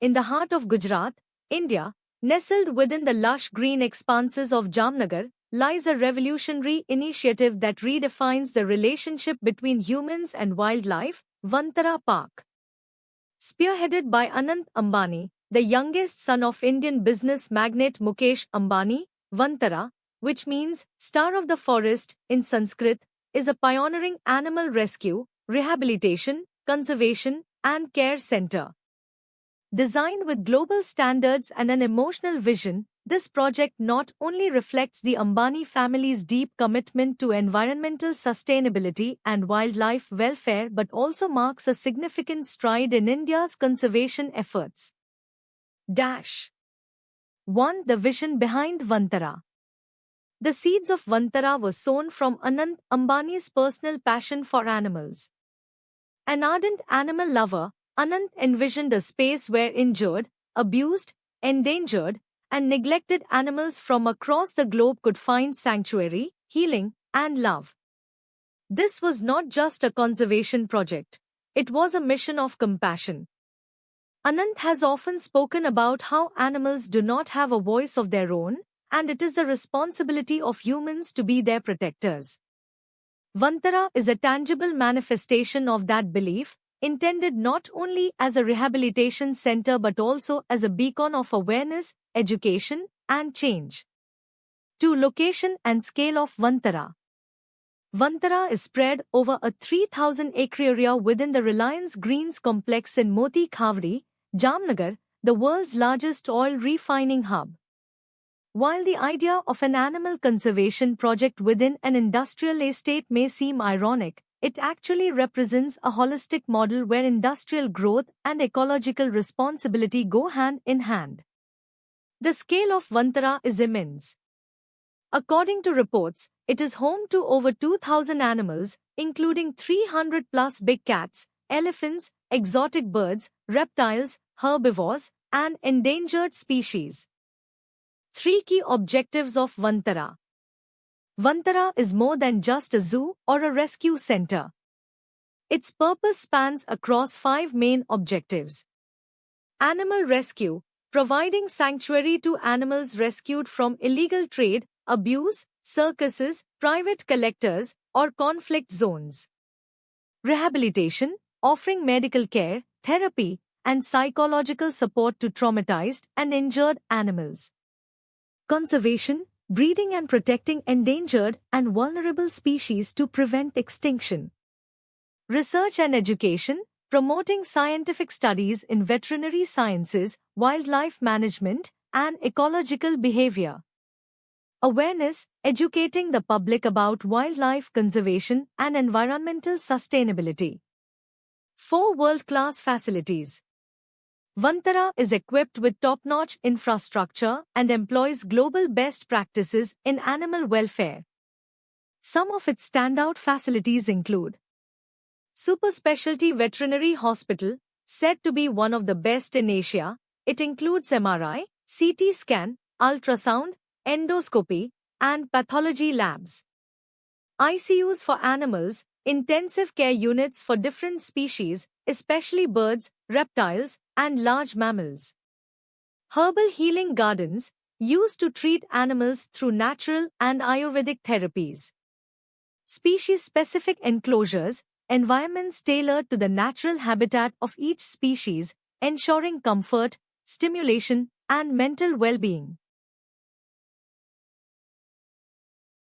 in the heart of Gujarat, India, nestled within the lush green expanses of Jamnagar, lies a revolutionary initiative that redefines the relationship between humans and wildlife, Vantara Park. Spearheaded by Anant Ambani, the youngest son of Indian business magnate Mukesh Ambani, Vantara, which means star of the forest in Sanskrit, is a pioneering animal rescue, rehabilitation, conservation, and care center. Designed with global standards and an emotional vision, this project not only reflects the Ambani family's deep commitment to environmental sustainability and wildlife welfare but also marks a significant stride in India's conservation efforts. 1. The vision behind Vantara. The seeds of Vantara were sown from Anant Ambani's personal passion for animals. An ardent animal lover, Anant envisioned a space where injured, abused, endangered, and neglected animals from across the globe could find sanctuary, healing, and love. This was not just a conservation project, it was a mission of compassion. Anant has often spoken about how animals do not have a voice of their own, and it is the responsibility of humans to be their protectors. Vantara is a tangible manifestation of that belief, intended not only as a rehabilitation center but also as a beacon of awareness, education, and change. 2. Location and scale of Vantara. Vantara is spread over a 3,000-acre area within the Reliance Greens complex in Moti Khawdi, Jamnagar, the world's largest oil refining hub. While the idea of an animal conservation project within an industrial estate may seem ironic, it actually represents a holistic model where industrial growth and ecological responsibility go hand in hand. The scale of Vantara is immense. According to reports, it is home to over 2,000 animals, including 300-plus big cats, elephants, exotic birds, reptiles, herbivores, and endangered species. 3 key objectives of Vantara. Vantara is more than just a zoo or a rescue center. Its purpose spans across 5 main objectives. Animal rescue, providing sanctuary to animals rescued from illegal trade, abuse, circuses, private collectors, or conflict zones. Rehabilitation, offering medical care, therapy, and psychological support to traumatized and injured animals. Conservation, breeding and protecting endangered and vulnerable species to prevent extinction. Research and education, promoting scientific studies in veterinary sciences, wildlife management, and ecological behavior. Awareness, educating the public about wildlife conservation and environmental sustainability. 4. World-class facilities. Vantara is equipped with top-notch infrastructure and employs global best practices in animal welfare. Some of its standout facilities include Super Specialty Veterinary Hospital, said to be one of the best in Asia. It includes MRI, CT scan, ultrasound, endoscopy, and pathology labs. ICUs for animals, intensive care units for different species, especially birds, reptiles, and large mammals. Herbal healing gardens, used to treat animals through natural and Ayurvedic therapies. Species-specific enclosures, environments tailored to the natural habitat of each species, ensuring comfort, stimulation, and mental well-being.